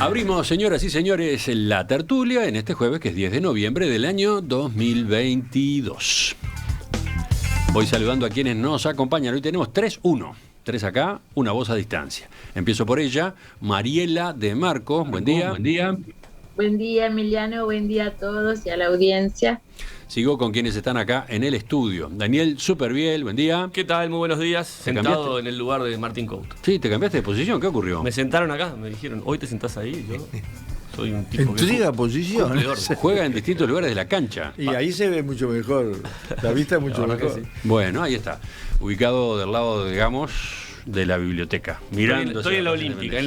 Abrimos, señoras y señores, la tertulia en este jueves, que es 10 de noviembre del año 2022. Voy saludando a quienes nos acompañan. Hoy tenemos 3-1. 3 acá, una voz a distancia. Empiezo por ella, Mariela de Marcos. Buen día. Buen día. Buen día, Emiliano. Buen día a todos y a la audiencia. Sigo con quienes están acá en el estudio. Daniel Superviel, buen día. ¿Qué tal? Muy buenos días. Sentado en el lugar de Martín Couto. Sí, ¿te cambiaste de posición? ¿Qué ocurrió? Me sentaron acá, me dijeron, hoy te sentás ahí. Yo soy un tipo Intriga posición. Juega en distintos lugares de la cancha. Y ahí se ve mucho mejor. La vista es mucho mejor. Sí. Bueno, ahí está. Ubicado del lado, digamos, de la biblioteca. Mirando. Estoy en la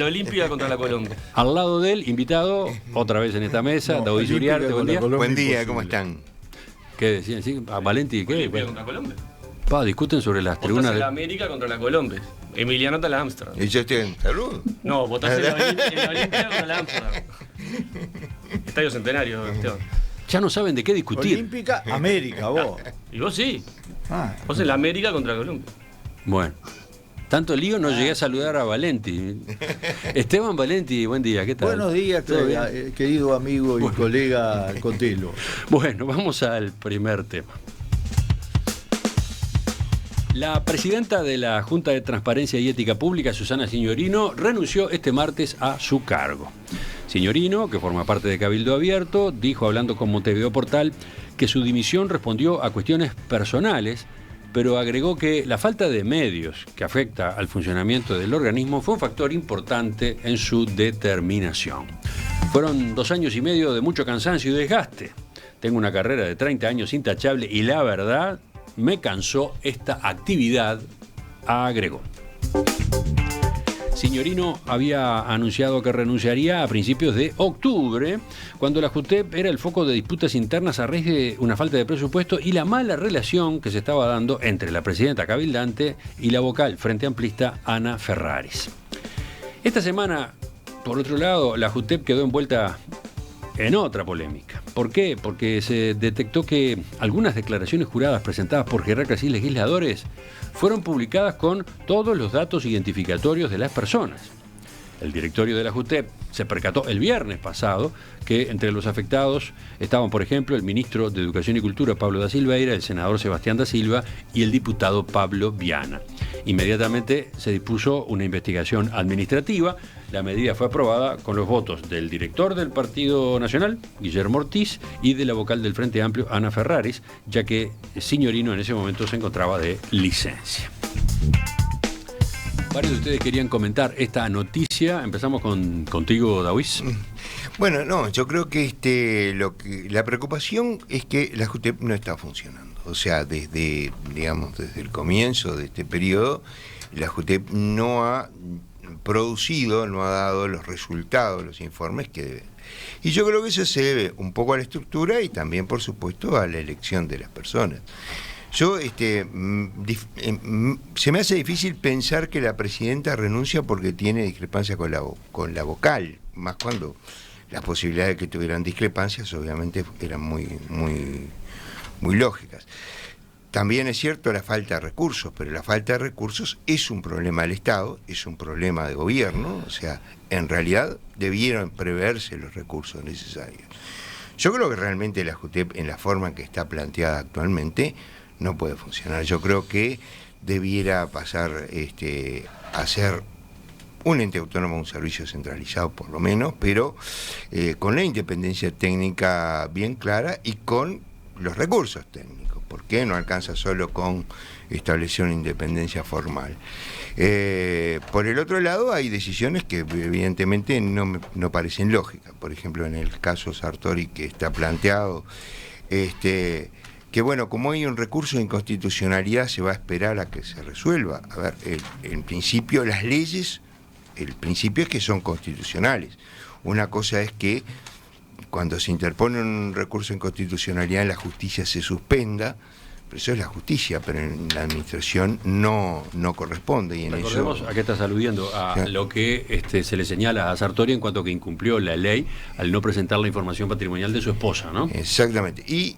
Olímpica, contra la Colombia. Al lado del invitado, otra vez en esta mesa, David Uriarte, buen día. Buen día, ¿cómo están? ¿Qué decían? ¿Sí? ¿A Valenti qué? Olímpica contra Colombia. Discuten sobre las tribunas Votás de en la América contra la Colombia. Emiliano está la Amsterdam. ¿Y yo estoy en salud? No, votás en la Olímpica contra la Amsterdam. Estadio Centenario, Esteban. Ya no saben de qué discutir. Olímpica, América, vos. Y vos sí. Ah, Vos en la América contra Colombia. Bueno. Tanto lío no llegué a saludar a Valenti. Esteban Valenti, buen día, ¿qué tal? buenos días, querido amigo y colega Cotelo. Bueno, vamos al primer tema. La presidenta de la Junta de Transparencia y Ética Pública, Susana Signorino, renunció este martes a su cargo. Signorino, que forma parte de Cabildo Abierto, dijo, hablando con Montevideo Portal, que su dimisión respondió a cuestiones personales, pero agregó que la falta de medios que afecta al funcionamiento del organismo fue un factor importante en su determinación. Fueron 2 años y medio de mucho cansancio y desgaste. Tengo una carrera de 30 años intachable y la verdad me cansó esta actividad, agregó. Signorino había anunciado que renunciaría a principios de octubre, cuando la JUTEP era el foco de disputas internas a raíz de una falta de presupuesto y la mala relación que se estaba dando entre la presidenta cabildante y la vocal frente amplista Ana Ferraris. Esta semana, por otro lado, la JUTEP quedó envuelta en otra polémica. ¿Por qué? Porque se detectó que algunas declaraciones juradas presentadas por jerarcas y legisladores fueron publicadas con todos los datos identificatorios de las personas. El directorio de la JUTEP se percató el viernes pasado que entre los afectados estaban, por ejemplo, el ministro de Educación y Cultura, Pablo da Silveira, el senador Sebastián da Silva y el diputado Pablo Viana. Inmediatamente se dispuso una investigación administrativa. La medida fue aprobada con los votos del director del Partido Nacional, Guillermo Ortiz, y de la vocal del Frente Amplio, Ana Ferraris, ya que Signorino en ese momento se encontraba de licencia. Varios de ustedes querían comentar esta noticia. Empezamos contigo, Davis. Bueno, no, yo creo que la preocupación es que la JUTEP no está funcionando. O sea, desde el comienzo de este periodo, la JUTEP no ha producido, no ha dado los resultados, los informes que debe. Y yo creo que eso se debe un poco a la estructura y también, por supuesto, a la elección de las personas. Yo, se me hace difícil pensar que la presidenta renuncia porque tiene discrepancia con la vocal, más cuando las posibilidades de que tuvieran discrepancias obviamente eran muy lógicas. También es cierto la falta de recursos, pero la falta de recursos es un problema del Estado, es un problema de gobierno, o sea, en realidad debieron preverse los recursos necesarios. Yo creo que realmente la JUTEP, en la forma en que está planteada actualmente, no puede funcionar. Yo creo que debiera pasar a ser un ente autónomo, un servicio centralizado por lo menos, pero con la independencia técnica bien clara y con los recursos técnicos, porque no alcanza solo con establecer una independencia formal. Por el otro lado, hay decisiones que evidentemente no parecen lógicas. Por ejemplo, en el caso Sartori, que está planteado, que bueno, como hay un recurso de inconstitucionalidad, se va a esperar a que se resuelva. A ver, en principio las leyes, el principio es que son constitucionales. Una cosa es que cuando se interpone un recurso de inconstitucionalidad en la justicia se suspenda, pero eso es la justicia, pero en la administración no corresponde. Y recordemos a qué estás aludiendo, a lo que se le señala a Sartori en cuanto que incumplió la ley al no presentar la información patrimonial de su esposa, ¿no? Exactamente. Y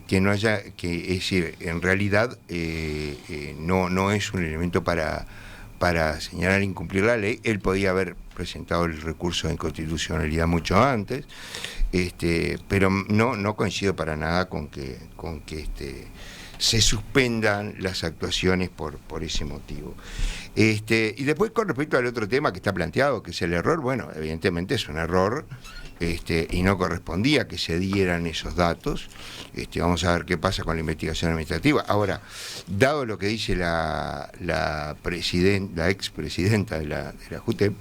que no haya, que es decir, en realidad no es un elemento para para señalar incumplir la ley. Él podía haber presentado el recurso de inconstitucionalidad mucho antes, pero no coincido para nada con que se suspendan las actuaciones por ese motivo. Y después, con respecto al otro tema que está planteado, que es el error, bueno, evidentemente es un error, y no correspondía que se dieran esos datos. Vamos a ver qué pasa con la investigación administrativa. Ahora, dado lo que dice la expresidenta de la JUTEP,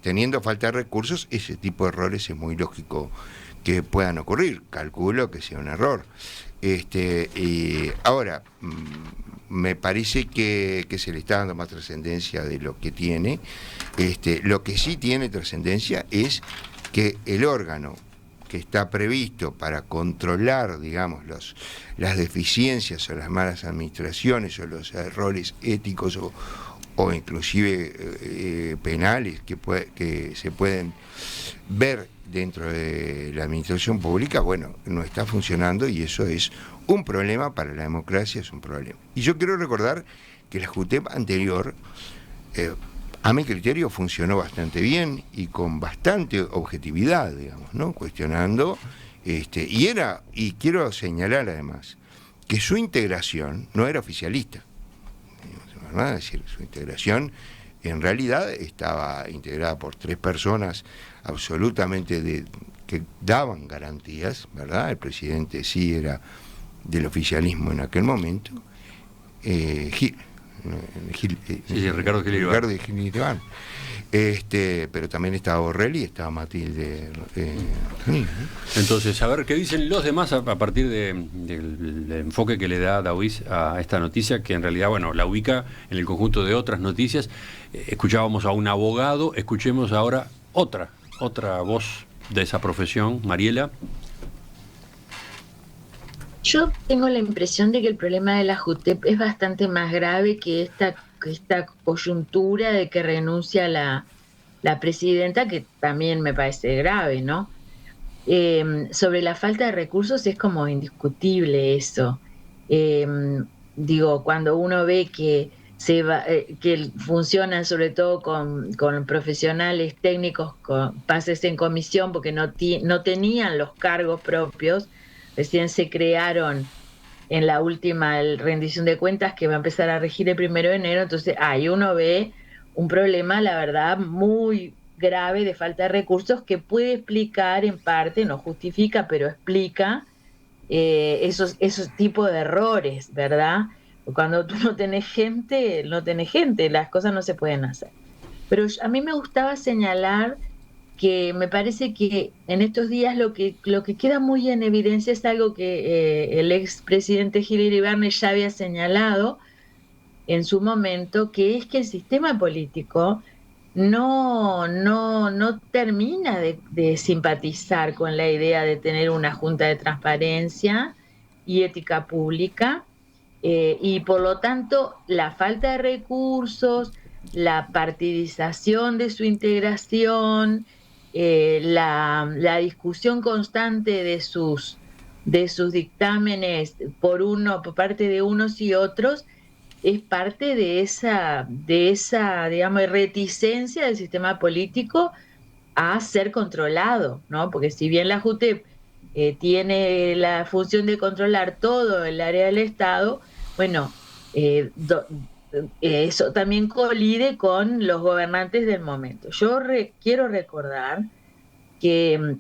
teniendo falta de recursos, ese tipo de errores es muy lógico que puedan ocurrir. Calculo que sea un error. Ahora, me parece que se le está dando más trascendencia de lo que tiene. Lo que sí tiene trascendencia es que el órgano que está previsto para controlar, digamos, las deficiencias o las malas administraciones o los errores éticos o inclusive penales que se pueden ver dentro de la administración pública, bueno, no está funcionando, y eso es un problema para la democracia, es un problema. Y yo quiero recordar que la JUTEP anterior, a mi criterio, funcionó bastante bien y con bastante objetividad, digamos, ¿no? Cuestionando, y quiero señalar además que su integración no era oficialista, ¿verdad? Es decir, su integración en realidad estaba integrada por 3 personas absolutamente que daban garantías, ¿verdad? El presidente sí era del oficialismo en aquel momento, Ricardo Gil Iribarne. Pero también estaba Borrell y estaba Matilde. Entonces, a ver qué dicen los demás a partir del enfoque que le da Daoiz a esta noticia, que en realidad, bueno, la ubica en el conjunto de otras noticias. Escuchábamos a un abogado, escuchemos ahora otra voz de esa profesión. Mariela. Yo tengo la impresión de que el problema de la JUTEP es bastante más grave que esta coyuntura de que renuncia la presidenta, que también me parece grave, ¿no? Sobre la falta de recursos es como indiscutible eso. Cuando uno ve que que funcionan sobre todo con profesionales técnicos, con pases en comisión, porque no tenían los cargos propios, recién se crearon en la última rendición de cuentas que va a empezar a regir el 1 de enero, entonces ahí uno ve un problema, la verdad, muy grave de falta de recursos que puede explicar en parte, no justifica, pero explica esos tipos de errores, ¿verdad? Cuando tú no tenés gente, las cosas no se pueden hacer. Pero a mí me gustaba señalar que me parece que en estos días lo que queda muy en evidencia es algo que el expresidente Gil Iribarne ya había señalado en su momento, que es que el sistema político no termina de simpatizar con la idea de tener una junta de transparencia y ética pública, y por lo tanto la falta de recursos, la partidización de su integración, la discusión constante de sus dictámenes por parte de unos y otros, es parte de esa digamos, reticencia del sistema político a ser controlado, ¿no? Porque si bien la JUTEP tiene la función de controlar todo el área del Estado, bueno, eso también colide con los gobernantes del momento. Yo quiero recordar que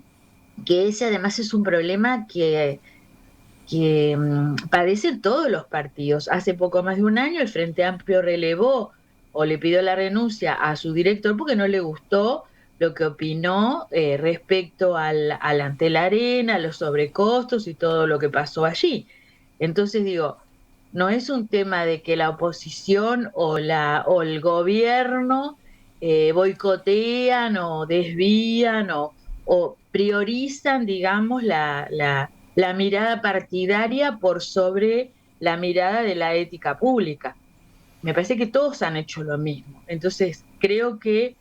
ese además es un problema que padecen todos los partidos. Hace poco más de un año el Frente Amplio relevó o le pidió la renuncia a su director porque no le gustó lo que opinó respecto al Antel Arena, los sobrecostos y todo lo que pasó allí. Entonces digo, no es un tema de que la oposición o el gobierno boicotean o desvían o priorizan, digamos, la mirada partidaria por sobre la mirada de la ética pública. Me parece que todos han hecho lo mismo. Entonces, creo que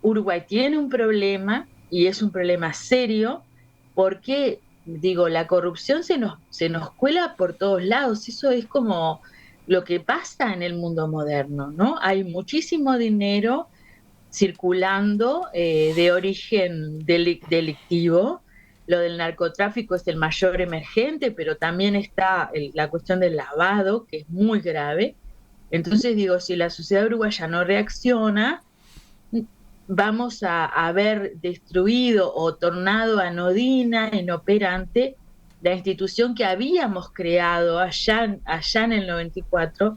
Uruguay tiene un problema, y es un problema serio, porque, digo, la corrupción se nos cuela por todos lados. Eso es como lo que pasa en el mundo moderno, ¿no? Hay muchísimo dinero circulando de origen delictivo. Lo del narcotráfico es el mayor emergente, pero también está la cuestión del lavado, que es muy grave. Entonces digo, si la sociedad uruguaya no reacciona, vamos a haber destruido o tornado anodina, inoperante, la institución que habíamos creado allá en el 94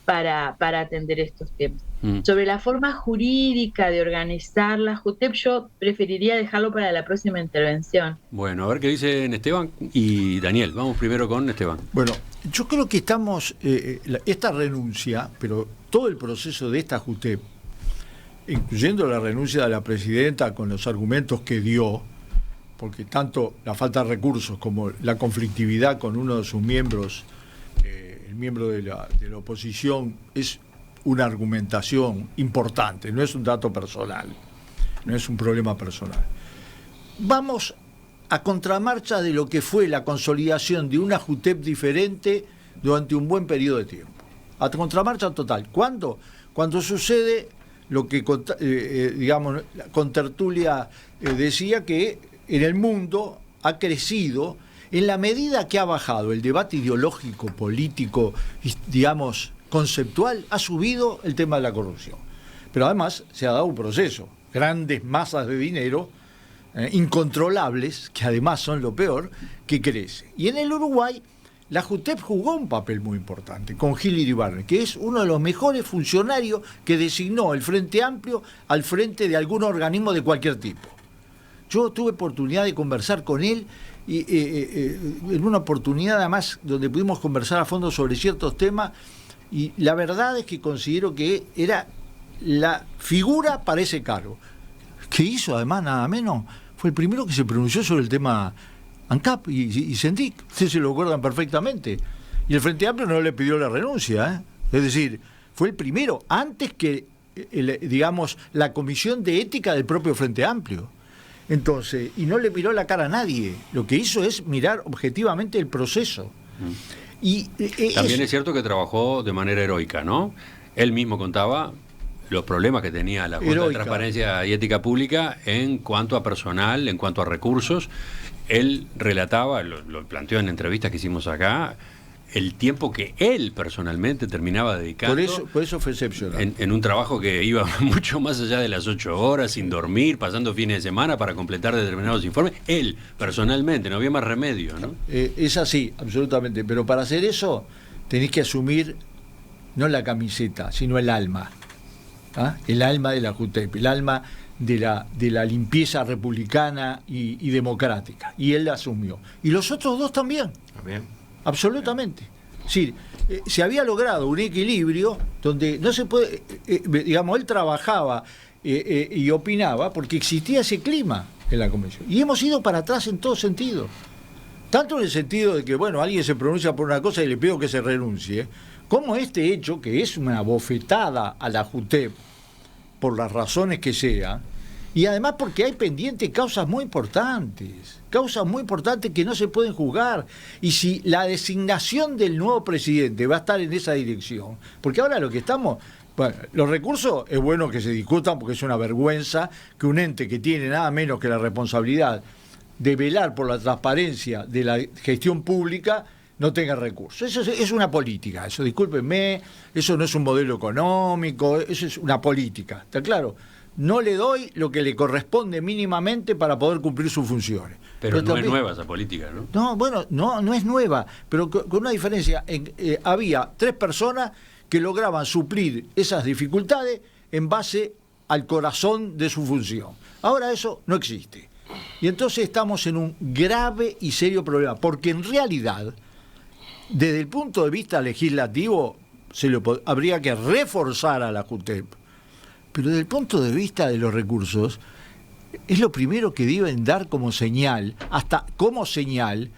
para atender estos temas. Sobre la forma jurídica de organizar la JUTEP, yo preferiría dejarlo para la próxima intervención. Bueno, a ver qué dicen Esteban y Daniel. Vamos primero con Esteban. Bueno, yo creo que estamos, esta renuncia, pero todo el proceso de esta JUTEP, incluyendo la renuncia de la presidenta con los argumentos que dio, porque tanto la falta de recursos como la conflictividad con uno de sus miembros, el miembro de la oposición, es una argumentación importante, no es un dato personal, no es un problema personal. Vamos a contramarcha de lo que fue la consolidación de una JUTEP diferente durante un buen periodo de tiempo. A contramarcha total. ¿Cuándo? Cuando sucede lo que, digamos, la contertulia decía, que en el mundo ha crecido, en la medida que ha bajado el debate ideológico, político, digamos, conceptual, ha subido el tema de la corrupción. Pero además se ha dado un proceso, grandes masas de dinero incontrolables, que además son lo peor, que crece. Y en el Uruguay la JUTEP jugó un papel muy importante con Gil Iribarren, que es uno de los mejores funcionarios que designó el Frente Amplio al frente de algún organismo de cualquier tipo. Yo tuve oportunidad de conversar con él y en una oportunidad además donde pudimos conversar a fondo sobre ciertos temas, y la verdad es que considero que era la figura para ese cargo. Que hizo además nada menos, fue el primero que se pronunció sobre el tema ANCAP y CENTIC. Ustedes se lo acuerdan perfectamente. Y el Frente Amplio no le pidió la renuncia, Es decir, fue el primero, antes que, digamos, la Comisión de Ética del propio Frente Amplio. Entonces, y no le miró la cara a nadie. Lo que hizo es mirar objetivamente el proceso. Y también es cierto que trabajó de manera heroica, ¿no? Él mismo contaba los problemas que tenía la Junta de Transparencia y Ética Pública en cuanto a personal, en cuanto a recursos. Él relataba, lo planteó en entrevistas que hicimos acá, el tiempo que él personalmente terminaba dedicando. Por eso fue excepcional. En un trabajo que iba mucho más allá de las 8 horas, sin dormir, pasando fines de semana para completar determinados informes. Él, personalmente, no había más remedio, ¿no? Es así, absolutamente. Pero para hacer eso, tenés que asumir no la camiseta, sino el alma. El alma de la JUTEP, el alma de la limpieza republicana y democrática. Y él la asumió. Y los otros dos también. También. Absolutamente. Sí, se había logrado un equilibrio donde no se puede, digamos, él trabajaba y opinaba porque existía ese clima en la Convención. Y hemos ido para atrás en todo sentido. Tanto en el sentido de que, bueno, alguien se pronuncia por una cosa y le pido que se renuncie, como este hecho, que es una bofetada a la JUTEP, por las razones que sean, y además porque hay pendientes causas muy importantes que no se pueden juzgar. Y si la designación del nuevo presidente va a estar en esa dirección, porque ahora lo que estamos, bueno, los recursos es bueno que se discutan porque es una vergüenza que un ente que tiene nada menos que la responsabilidad de velar por la transparencia de la gestión pública no tenga recursos. Eso es una política, eso, discúlpenme, eso no es un modelo económico, eso es una política, ¿está claro? No le doy lo que le corresponde mínimamente para poder cumplir sus funciones. Pero no también es nueva esa política, ¿no? No, bueno, no es nueva, pero con una diferencia. Había 3 personas que lograban suplir esas dificultades en base al corazón de su función. Ahora eso no existe. Y entonces estamos en un grave y serio problema, porque en realidad, desde el punto de vista legislativo, habría que reforzar a la JUTEP. Pero desde el punto de vista de los recursos, es lo primero que deben dar como señal, hasta como señal,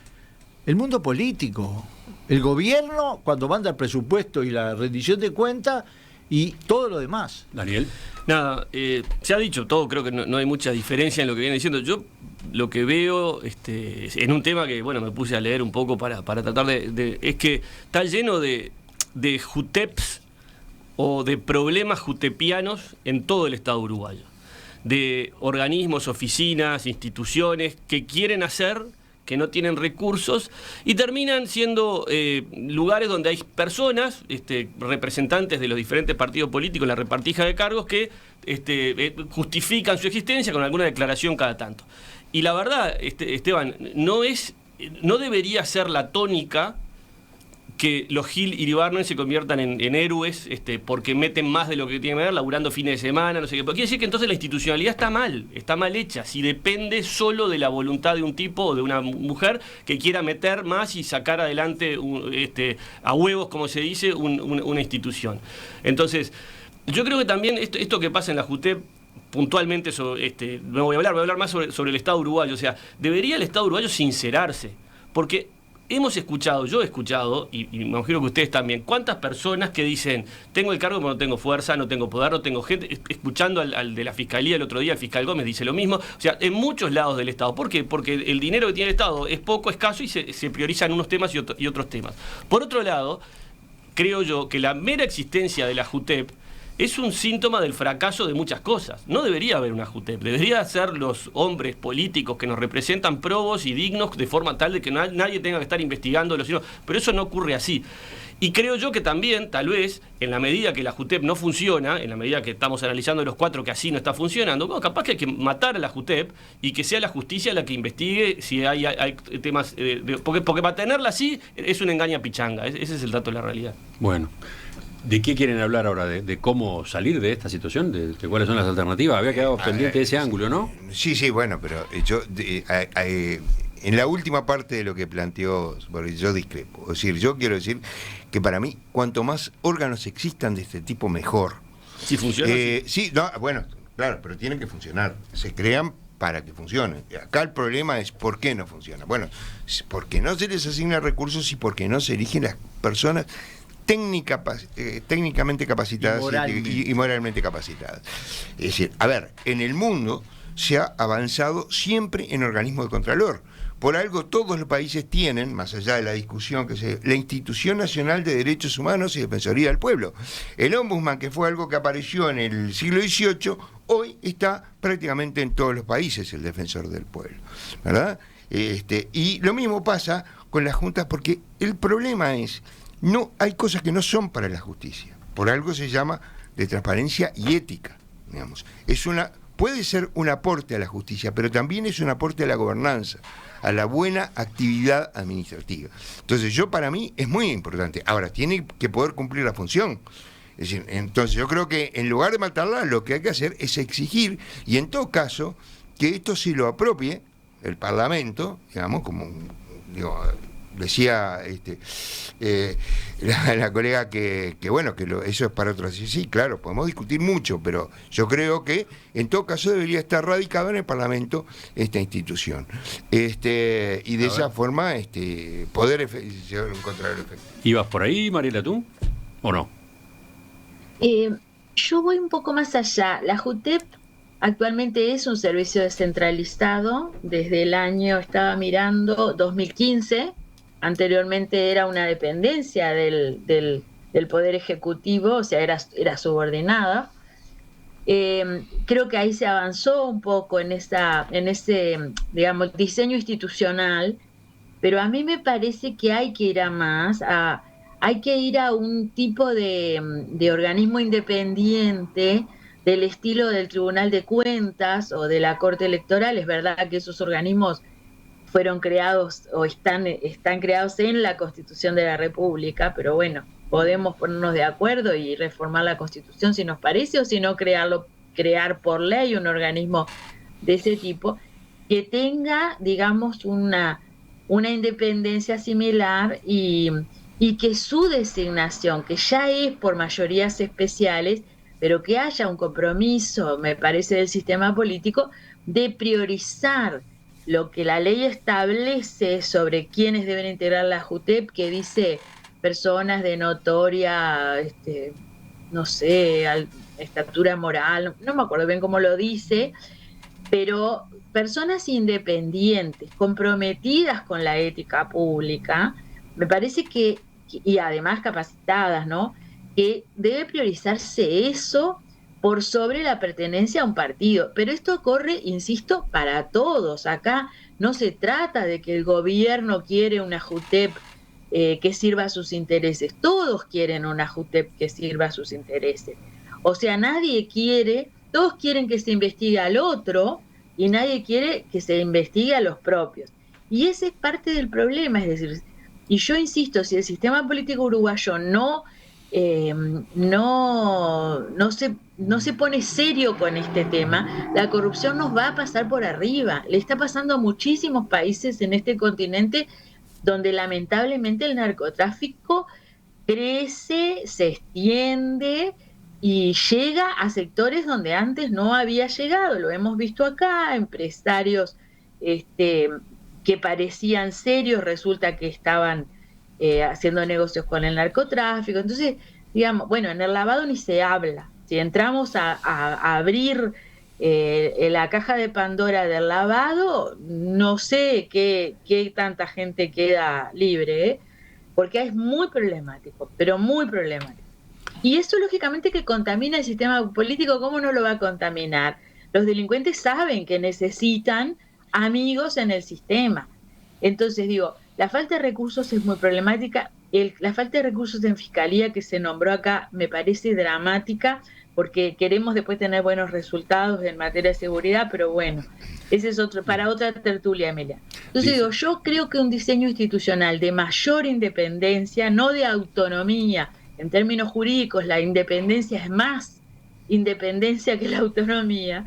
el mundo político. El gobierno, cuando manda el presupuesto y la rendición de cuentas, y todo lo demás. Daniel. Nada, se ha dicho todo, creo que no hay mucha diferencia en lo que viene diciendo. Yo lo que veo en un tema que, bueno, me puse a leer un poco para tratar es que está lleno de de juteps o de problemas jutepianos en todo el Estado uruguayo, de organismos, oficinas, instituciones que quieren hacer, que no tienen recursos, y terminan siendo lugares donde hay personas, representantes de los diferentes partidos políticos, la repartija de cargos, que justifican su existencia con alguna declaración cada tanto. Y la verdad, Esteban, no debería ser la tónica que los Gil y Iribarren se conviertan en héroes porque meten más de lo que tienen que ver, laburando fines de semana, no sé qué. Pero quiere decir que entonces la institucionalidad está mal hecha, si depende solo de la voluntad de un tipo o de una mujer que quiera meter más y sacar adelante a huevos, como se dice, una institución. Entonces, yo creo que también esto que pasa en la JUTEP, puntualmente, no voy a hablar más sobre el Estado uruguayo. O sea, debería el Estado uruguayo sincerarse, porque yo he escuchado, y me imagino que ustedes también, cuántas personas que dicen, tengo el cargo pero no tengo fuerza, no tengo poder, no tengo gente, escuchando al de la Fiscalía el otro día, el fiscal Gómez dice lo mismo, o sea, en muchos lados del Estado. ¿Por qué? Porque el dinero que tiene el Estado es poco, escaso, y se priorizan unos temas y otros temas. Por otro lado, creo yo que la mera existencia de la JUTEP es un síntoma del fracaso de muchas cosas. No debería haber una JUTEP, debería ser los hombres políticos que nos representan probos y dignos, de forma tal de que nadie tenga que estar investigándolo, pero eso no ocurre así. Y creo yo que también, tal vez, en la medida que la JUTEP no funciona, en la medida que estamos analizando los 4 que así no está funcionando, bueno, capaz que hay que matar a la JUTEP y que sea la justicia la que investigue si hay temas... porque mantenerla así es un engaña pichanga, ese es el dato de la realidad. Bueno. ¿De qué quieren hablar ahora? ¿De cómo salir de esta situación? ¿De cuáles son las alternativas? Había quedado pendiente ese ángulo, ¿no? Sí, bueno, pero yo en la última parte de lo que planteó, yo discrepo. Es decir, yo quiero decir que para mí, cuanto más órganos existan de este tipo, mejor. ¿Sí funciona? Sí, no, bueno, claro, pero tienen que funcionar. Se crean para que funcionen. Acá el problema es ¿por qué no funciona? Bueno, porque no se les asignan recursos y porque no se eligen las personas técnicamente capacitadas y moralmente capacitadas. Es decir, a ver, en el mundo se ha avanzado siempre en organismos de contralor. Por algo todos los países tienen, más allá de la discusión, la Institución Nacional de Derechos Humanos y Defensoría del Pueblo. El Ombudsman, que fue algo que apareció en el siglo XVIII, hoy está prácticamente en todos los países el Defensor del Pueblo, ¿verdad? Y lo mismo pasa con las juntas, porque el problema es, no hay cosas que no son para la justicia. Por algo se llama de transparencia y ética, digamos. Puede ser un aporte a la justicia, pero también es un aporte a la gobernanza, a la buena actividad administrativa. Entonces, para mí es muy importante. Ahora, tiene que poder cumplir la función. Es decir, entonces yo creo que en lugar de matarla, lo que hay que hacer es exigir, y en todo caso, que esto sí lo apropie el Parlamento, digamos, como decía la colega que bueno, que eso es para otros. Sí, claro, podemos discutir mucho, pero yo creo que en todo caso debería estar radicado en el Parlamento esta institución. Y de esa forma poder encontrar el efecto. ¿Ibas por ahí, Mariela, tú? ¿O no? Yo voy un poco más allá. La JUTEP actualmente es un servicio descentralizado desde el año, estaba mirando, 2015. Anteriormente era una dependencia del Poder Ejecutivo, o sea, era subordinada. Creo que ahí se avanzó un poco en ese, digamos, diseño institucional, pero a mí me parece que hay que ir a más, hay que ir a un tipo de organismo independiente del estilo del Tribunal de Cuentas o de la Corte Electoral. Es verdad que esos organismos fueron creados o están creados en la Constitución de la República, pero bueno, podemos ponernos de acuerdo y reformar la Constitución si nos parece, o si no crear por ley un organismo de ese tipo que tenga, digamos, una independencia similar y que su designación, que ya es por mayorías especiales, pero que haya un compromiso, me parece, del sistema político de priorizar lo que la ley establece sobre quiénes deben integrar la JUTEP, que dice personas de notoria, no sé, estatura moral, no me acuerdo bien cómo lo dice, pero personas independientes, comprometidas con la ética pública, me parece que y además capacitadas, ¿no? Que debe priorizarse eso por sobre la pertenencia a un partido. Pero esto corre, insisto, para todos. Acá no se trata de que el gobierno quiere una JUTEP que sirva a sus intereses. Todos quieren una JUTEP que sirva a sus intereses. O sea, todos quieren que se investigue al otro y nadie quiere que se investigue a los propios. Y ese es parte del problema, es decir, y yo insisto, si el sistema político uruguayo no se pone serio con este tema, la corrupción nos va a pasar por arriba. Le está pasando a muchísimos países en este continente donde lamentablemente el narcotráfico crece, se extiende y llega a sectores donde antes no había llegado. Lo hemos visto acá, empresarios que parecían serios, resulta que estaban haciendo negocios con el narcotráfico. Entonces, digamos, bueno, en el lavado ni se habla. Si entramos a abrir la caja de Pandora del lavado, no sé qué tanta gente queda libre, porque es muy problemático, pero muy problemático. Y eso lógicamente que contamina el sistema político. ¿Cómo no lo va a contaminar? Los delincuentes saben que necesitan amigos en el sistema. Entonces digo, la falta de recursos es muy problemática. La falta de recursos en fiscalía que se nombró acá me parece dramática, porque queremos después tener buenos resultados en materia de seguridad, pero bueno, ese es para otra tertulia, Emilia. Entonces digo, yo creo que un diseño institucional de mayor independencia, no de autonomía. En términos jurídicos, la independencia es más independencia que la autonomía,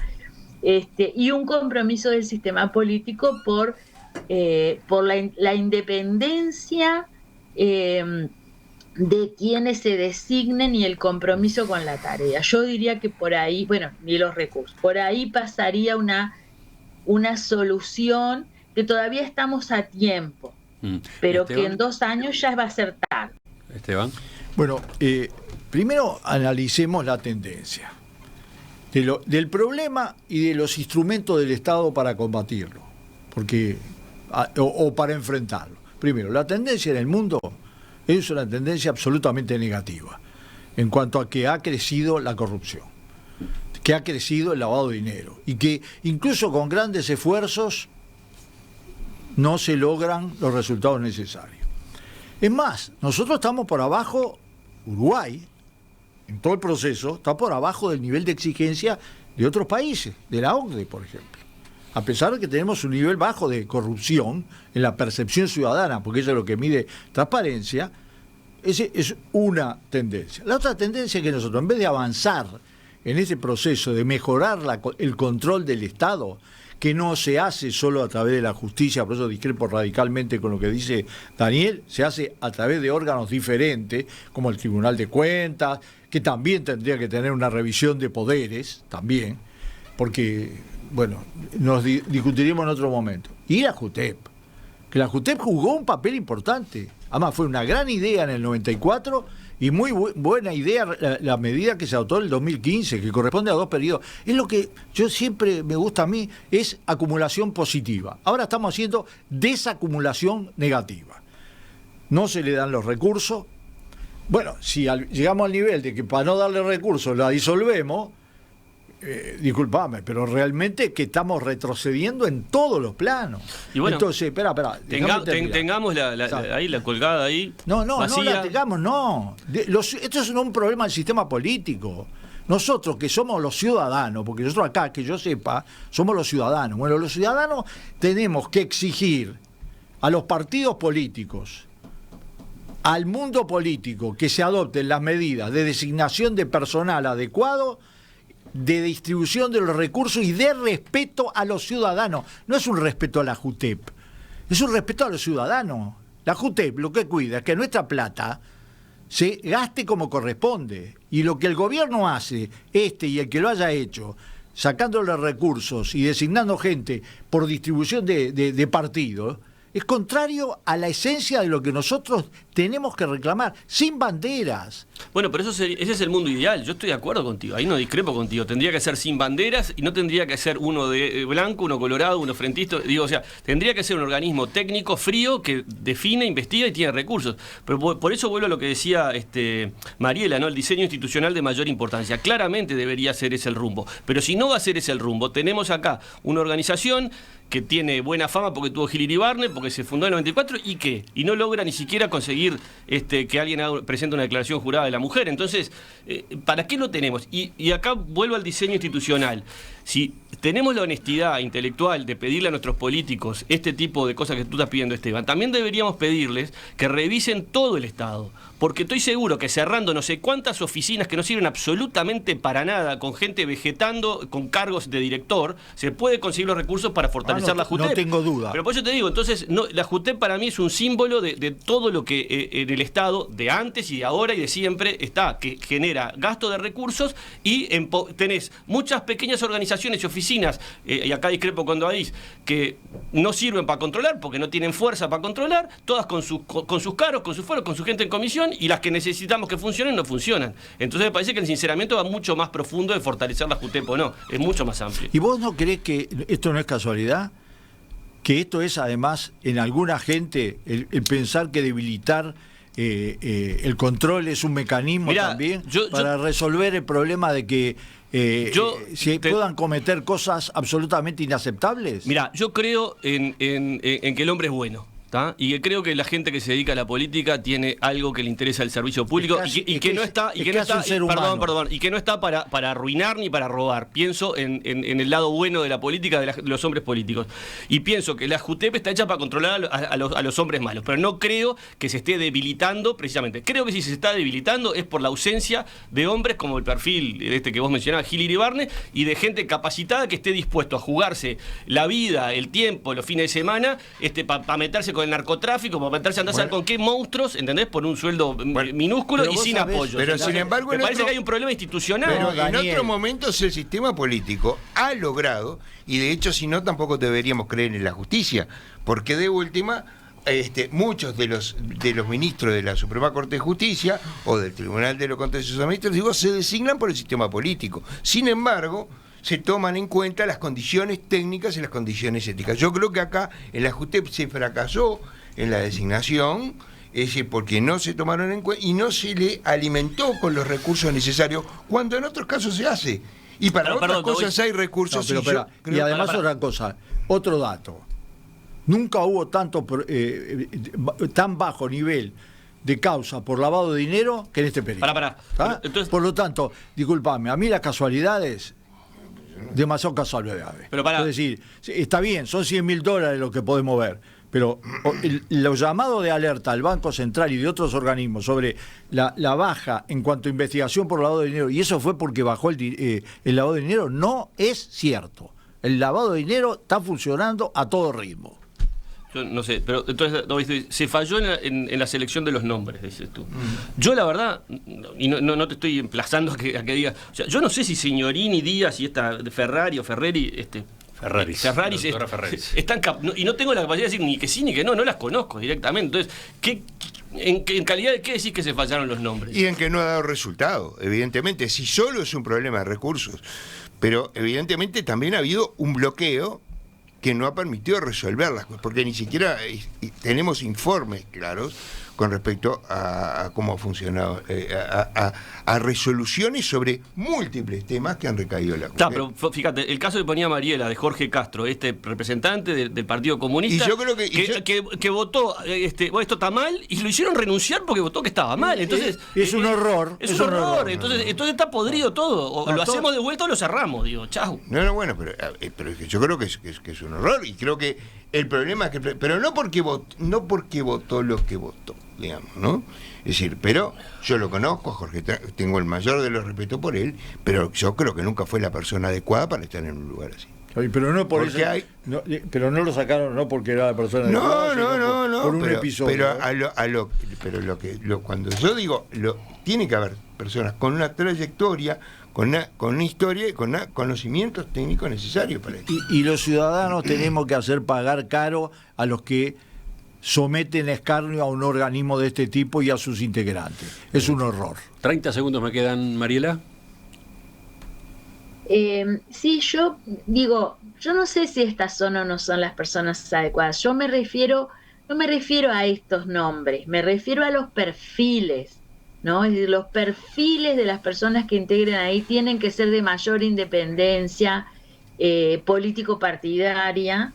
y un compromiso del sistema político por la independencia de quienes se designen y el compromiso con la tarea. Yo diría que por ahí, bueno, ni los recursos, por ahí pasaría una solución que todavía estamos a tiempo, pero Esteban, que en 2 años ya va a ser tarde. Esteban. Bueno, primero analicemos la tendencia del problema y de los instrumentos del Estado para combatirlo, o para enfrentarlo. Primero, la tendencia en el mundo es una tendencia absolutamente negativa en cuanto a que ha crecido la corrupción, que ha crecido el lavado de dinero y que incluso con grandes esfuerzos no se logran los resultados necesarios. Es más, nosotros estamos por abajo, Uruguay, en todo el proceso, está por abajo del nivel de exigencia de otros países, de la OCDE, por ejemplo. A pesar de que tenemos un nivel bajo de corrupción en la percepción ciudadana, porque eso es lo que mide transparencia, esa es una tendencia. La otra tendencia es que nosotros, en vez de avanzar en ese proceso de mejorar el control del Estado, que no se hace solo a través de la justicia, por eso discrepo radicalmente con lo que dice Daniel, se hace a través de órganos diferentes, como el Tribunal de Cuentas, que también tendría que tener una revisión de poderes, también, porque, bueno, nos discutiremos en otro momento. Y la JUTEP, que la JUTEP jugó un papel importante, además fue una gran idea en el 94 y muy buena idea la medida que se adoptó en el 2015, que corresponde a 2 periodos. Es lo que yo siempre me gusta a mí, es acumulación positiva. Ahora estamos haciendo desacumulación negativa. No se le dan los recursos. Bueno, si llegamos al nivel de que para no darle recursos la disolvemos, disculpame, pero realmente que estamos retrocediendo en todos los planos. Y bueno, entonces, espera. Tengamos ahí la colgada ahí. No la tengamos, no. Esto es un problema del sistema político. Nosotros que somos los ciudadanos, porque nosotros acá, que yo sepa, somos los ciudadanos. Bueno, los ciudadanos tenemos que exigir a los partidos políticos, al mundo político, que se adopten las medidas de designación de personal adecuado, de distribución de los recursos y de respeto a los ciudadanos. No es un respeto a la JUTEP, es un respeto a los ciudadanos. La JUTEP lo que cuida es que nuestra plata se gaste como corresponde, y lo que el gobierno hace, y el que lo haya hecho, sacándole recursos y designando gente por distribución de partidos, es contrario a la esencia de lo que nosotros tenemos que reclamar, sin banderas. Bueno, pero ese es el mundo ideal. Yo estoy de acuerdo contigo. Ahí no discrepo contigo. Tendría que ser sin banderas y no tendría que ser uno de blanco, uno colorado, uno frentista. Digo, o sea, tendría que ser un organismo técnico frío que define, investiga y tiene recursos. Pero por eso vuelvo a lo que decía Mariela, ¿no? El diseño institucional de mayor importancia. Claramente debería ser ese el rumbo. Pero si no va a ser ese el rumbo, tenemos acá una organización que tiene buena fama porque tuvo Gil Iribarne, porque se fundó en el 94, ¿y qué? Y no logra ni siquiera conseguir que alguien presente una declaración jurada de la mujer. Entonces, ¿para qué lo tenemos? Y acá vuelvo al diseño institucional. Si tenemos la honestidad intelectual de pedirle a nuestros políticos este tipo de cosas que tú estás pidiendo, Esteban, también deberíamos pedirles que revisen todo el Estado. Porque estoy seguro que cerrando no sé cuántas oficinas que no sirven absolutamente para nada, con gente vegetando, con cargos de director, se puede conseguir los recursos para fortalecer la JUTEP. No tengo duda. Pero por eso te digo, entonces, la JUTEP para mí es un símbolo de todo lo que en el Estado, de antes y de ahora y de siempre, está, que genera gasto de recursos y tenés muchas pequeñas organizaciones y oficinas, y acá discrepo con David, que no sirven para controlar, porque no tienen fuerza para controlar, todas con sus cargos, con sus foros, con su gente en comisión, y las que necesitamos que funcionen no funcionan. Entonces me parece que el sinceramiento va mucho más profundo de fortalecer la JUTEP o no, es mucho más amplio. ¿Y vos no creés que esto no es casualidad? Que esto es además en alguna gente el pensar que debilitar el control es un mecanismo también para resolver el problema de que puedan cometer cosas absolutamente inaceptables. Mira, yo creo en que el hombre es bueno. Y creo que la gente que se dedica a la política tiene algo que le interesa al servicio público y que no está para arruinar ni para robar. Pienso en el lado bueno de la política de los hombres políticos. Y pienso que la JUTEP está hecha para controlar a los hombres malos, pero no creo que se esté debilitando precisamente. Creo que si se está debilitando es por la ausencia de hombres como el perfil que vos mencionabas, Gil Iribarne, y de gente capacitada que esté dispuesto a jugarse la vida, el tiempo, los fines de semana, para meterse con el narcotráfico, para meterse a andar a saber con qué monstruos, ¿entendés? Por un sueldo minúsculo y sin apoyo. Pero sin embargo, me parece que hay un problema institucional. Pero en otros momentos el sistema político ha logrado, y de hecho si no tampoco deberíamos creer en la justicia, porque de última muchos de los ministros de la Suprema Corte de Justicia o del Tribunal de los Contenciosos Administrativos se designan por el sistema político. Sin embargo, se toman en cuenta las condiciones técnicas y las condiciones éticas. Yo creo que acá en la JUTEP se fracasó en la designación, porque no se tomaron en cuenta y no se le alimentó con los recursos necesarios, cuando en otros casos se hace. Y para otras cosas hay recursos. Y además otra cosa, otro dato. Nunca hubo tan bajo nivel de causa por lavado de dinero que en este periodo. Entonces, por lo tanto, discúlpame, a mí las casualidades... demasiado casualidades. Es decir, está bien, son $100.000 lo que podemos ver, pero los llamados de alerta al Banco Central y de otros organismos sobre la baja en cuanto a investigación por lavado de dinero, y eso fue porque bajó el lavado de dinero, no es cierto. El lavado de dinero está funcionando a todo ritmo. Yo no sé, pero entonces se falló en la selección de los nombres, dices tú. Yo la verdad, y no te estoy emplazando a que digas, o sea, yo no sé si Signorini, Díaz y esta Ferrari o Ferreri, Ferraris están y no tengo la capacidad de decir ni que sí ni que no las conozco directamente. Entonces, ¿en calidad de qué decís que se fallaron los nombres? Y en que no ha dado resultado, evidentemente. Si solo es un problema de recursos, pero evidentemente también ha habido un bloqueo que no ha permitido resolver las cosas, porque ni siquiera tenemos informes claros con respecto a cómo ha funcionado, a resoluciones sobre múltiples temas que han recaído en la JUTEP. Pero fíjate, el caso que ponía Mariela de Jorge Castro, representante del Partido Comunista, y yo creo que votó, esto está mal, y lo hicieron renunciar porque votó que estaba mal. Entonces es un horror. Es un horror. Entonces está podrido todo. O lo hacemos de vuelta o lo cerramos, digo, chau. Bueno, pero yo creo que es un horror, y creo que el problema es que, pero no porque votó lo que votó, digamos, ¿no? Es decir, pero yo lo conozco, Jorge, tengo el mayor de los respetos por él, pero yo creo que nunca fue la persona adecuada para estar en un lugar así. Pero no por eso, pero no lo sacaron no porque era la persona adecuada, no, por un episodio. Pero cuando yo digo, tiene que haber personas con una trayectoria, con una historia y con conocimientos técnicos necesarios para eso. Y los ciudadanos tenemos que hacer pagar caro a los que someten a escarnio a un organismo de este tipo y a sus integrantes. Es un horror. 30 segundos me quedan, Mariela. Sí, yo digo, yo no sé si estas son o no son las personas adecuadas. No me refiero a estos nombres, me refiero a los perfiles, ¿no? Es decir, los perfiles de las personas que integren ahí tienen que ser de mayor independencia político-partidaria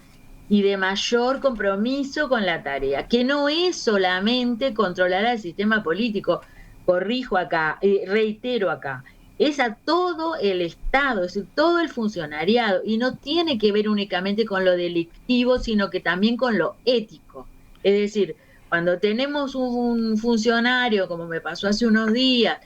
y de mayor compromiso con la tarea, que no es solamente controlar al sistema político. Corrijo acá, reitero acá, es a todo el Estado, es decir, todo el funcionariado, y no tiene que ver únicamente con lo delictivo, sino que también con lo ético. Es decir, cuando tenemos un funcionario, como me pasó hace unos días,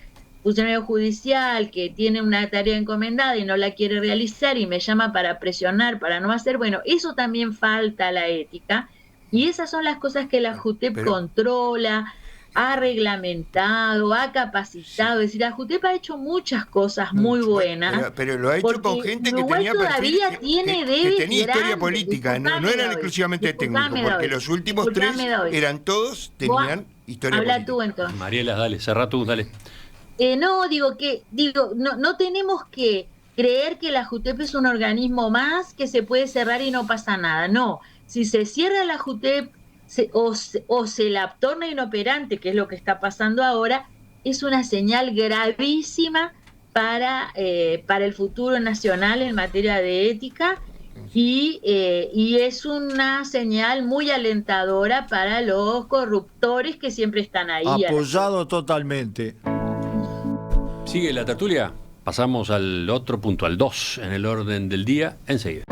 funcionario judicial que tiene una tarea encomendada y no la quiere realizar y me llama para presionar, para no hacer, bueno, eso también falta a la ética, y esas son las cosas que la JUTEP controla, ha reglamentado, ha capacitado. Es decir, la JUTEP ha hecho muchas cosas muy buenas. Pero lo ha hecho con gente que tenía perfil, que tenía historia política, no eran exclusivamente técnicos, porque los últimos tres eran todos, tenían historia política. Habla tú entonces. Mariela, dale, cerrá tú, dale. No tenemos que creer que la JUTEP es un organismo más que se puede cerrar y no pasa nada. No, si se cierra la JUTEP, o se la torna inoperante, que es lo que está pasando ahora, es una señal gravísima para el futuro nacional en materia de ética y es una señal muy alentadora para los corruptores que siempre están ahí. Apoyado totalmente. ¿Sigue la tertulia? Pasamos al otro punto, al 2, en el orden del día, enseguida.